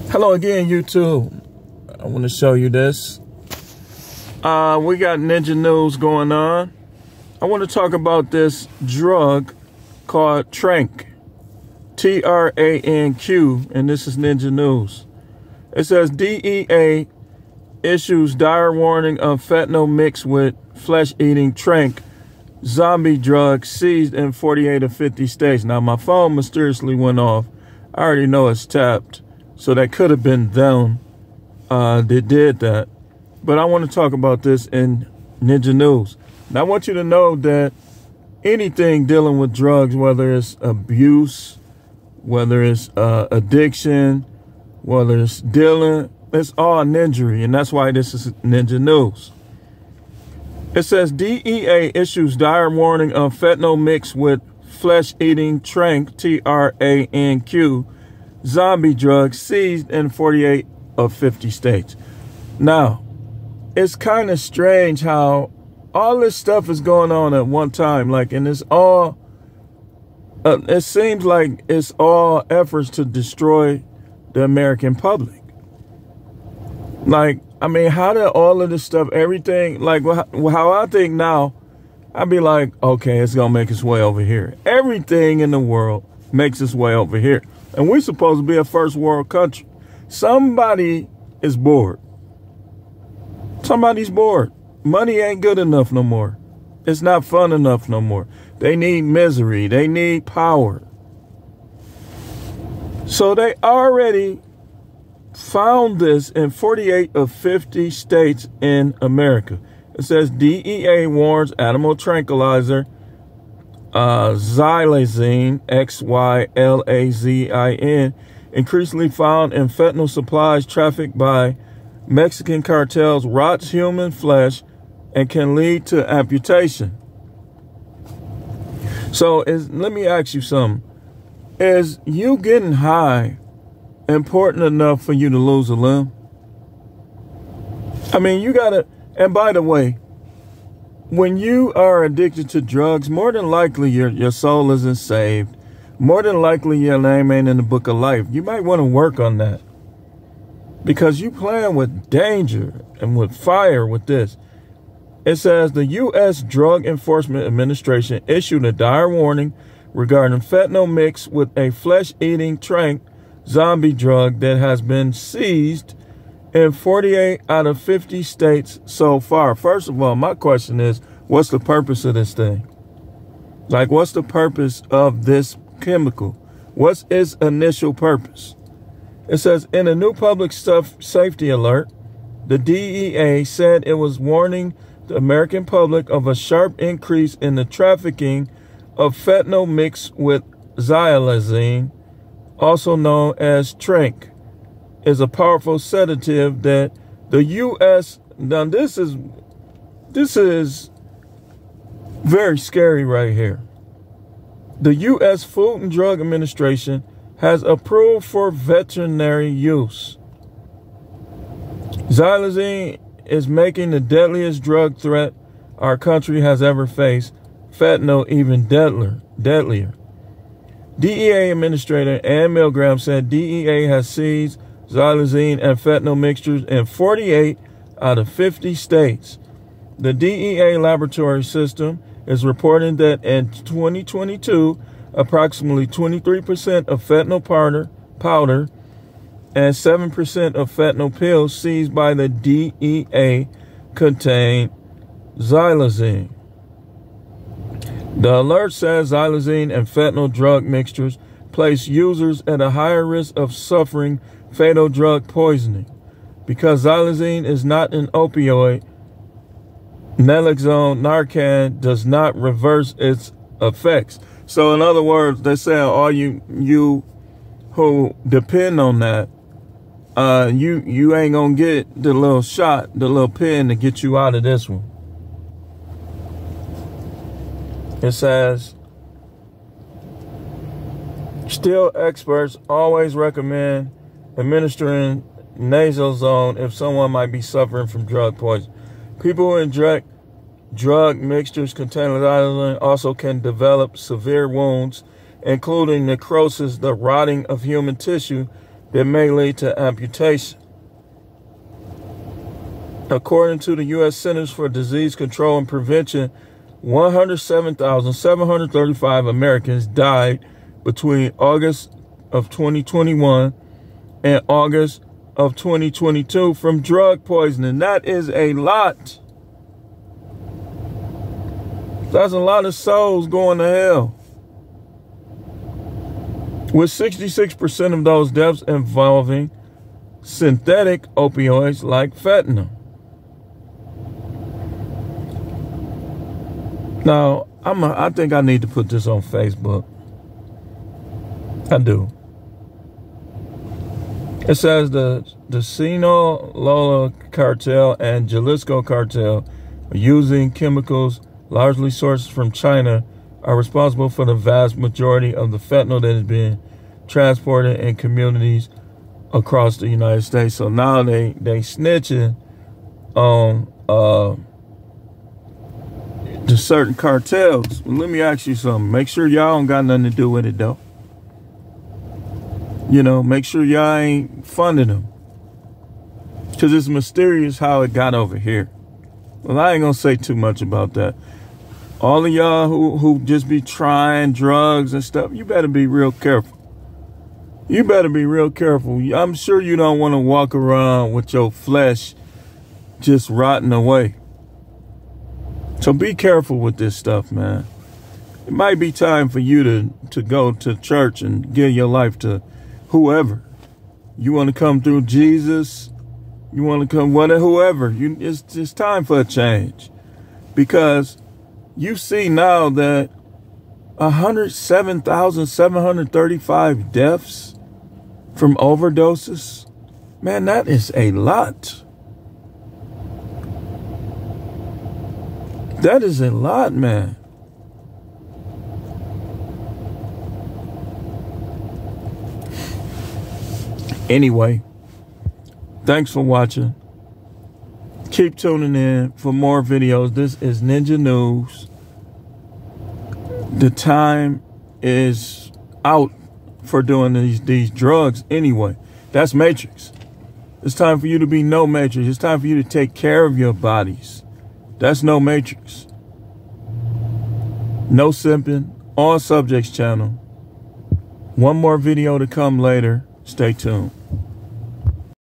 Hello again, YouTube. I want to show you this. We got ninja news going on. I want to talk about this drug called Tranq. Tranq, and this is ninja news. It says DEA issues dire warning of fentanyl mixed with flesh-eating Tranq zombie drug seized in 48 of 50 states. Now, my phone mysteriously went off. I already know it's tapped, so that could have been them that did that. But I want to talk about this in ninja news. Now, I want you to know that anything dealing with drugs, whether it's abuse, whether it's addiction, whether it's dealing, it's all ninja, and that's why this is ninja news. It says DEA issues dire warning of fentanyl mixed with flesh-eating Tranq, Tranq, zombie drug seized in 48 of 50 states. Now, it's kind of strange how all this stuff is going on at one time, and it's all, it seems like it's all efforts to destroy the American public. I mean, how did all of this stuff, everything, how I think now, I'd be like, okay, it's going to make its way over here. Everything in the world makes its way over here. And we're supposed to be a first world country. Somebody is bored. Somebody's bored. Money ain't good enough no more. It's not fun enough no more. They need misery. They need power. So they already found this in 48 of 50 states in America. It says DEA warns animal tranquilizer xylazine, XYLAZIN, increasingly found in fentanyl supplies trafficked by Mexican cartels, rots human flesh and can lead to amputation. So let me ask you something. Is you getting high important enough for you to lose a limb? I mean, you gotta, and by the way, when you are addicted to drugs, more than likely your soul isn't saved. More than likely your name ain't in the book of life. You might want to work on that, because you playing with danger and with fire with this. It says the U.S. Drug Enforcement Administration issued a dire warning regarding fentanyl mixed with a flesh-eating Tranq zombie drug that has been seized in 48 out of 50 states so far. First of all, my question is, what's the purpose of this thing? What's the purpose of this chemical? What's its initial purpose? It says, in a new public safety alert, the DEA said it was warning the American public of a sharp increase in the trafficking of fentanyl mixed with xylazine, also known as Tranq, is a powerful sedative that the U.S. Now this is very scary right here. The U.S. Food and Drug Administration has approved for veterinary use. Xylazine is making the deadliest drug threat our country has ever faced, fentanyl even deadlier. DEA Administrator Ann Milgram said DEA has seized xylazine and fentanyl mixtures in 48 out of 50 states. The DEA laboratory system is reporting that in 2022, approximately 23% of fentanyl powder and 7% of fentanyl pills seized by the DEA contain xylazine. The alert says xylazine and fentanyl drug mixtures place users at a higher risk of suffering fatal drug poisoning. Because xylazine is not an opioid, naloxone, Narcan does not reverse its effects. So in other words, they're saying all you who depend on that, you ain't gonna get the little shot, the little pin to get you out of this one. It says, still experts always recommend administering nasal zone if someone might be suffering from drug poison. People who inject drug mixtures containing xylazine also can develop severe wounds, including necrosis, the rotting of human tissue, that may lead to amputation. According to the U.S. Centers for Disease Control and Prevention, 107,735 Americans died between August of 2021 and August of 2022 from drug poisoning. That is a lot. That's a lot of souls going to hell. With 66% of those deaths involving synthetic opioids like fentanyl. Now, I think I need to put this on Facebook. I do. It says the Sinaloa cartel and Jalisco cartel, using chemicals largely sourced from China, are responsible for the vast majority of the fentanyl that is being transported in communities across the United States. So now they snitching on to certain cartels. Well, let me ask you something. Make sure y'all don't got nothing to do with it, though. You know, make sure y'all ain't funding them. Because it's mysterious how it got over here. Well, I ain't going to say too much about that. All of y'all who just be trying drugs and stuff, you better be real careful. You better be real careful. I'm sure you don't want to walk around with your flesh just rotting away. So be careful with this stuff, man. It might be time for you to go to church and give your life to whoever. You want to come through Jesus, you want to come whoever. It's time for a change. Because you see now that 107,735 deaths from overdoses. Man, that is a lot. That is a lot, man. Anyway, thanks for watching. Keep tuning in for more videos. This is Ninja News. The time is out for doing these drugs anyway. That's Matrix. It's time for you to be no Matrix. It's time for you to take care of your bodies. That's no Matrix. No simping. On Subjects channel. One more video to come later. Stay tuned.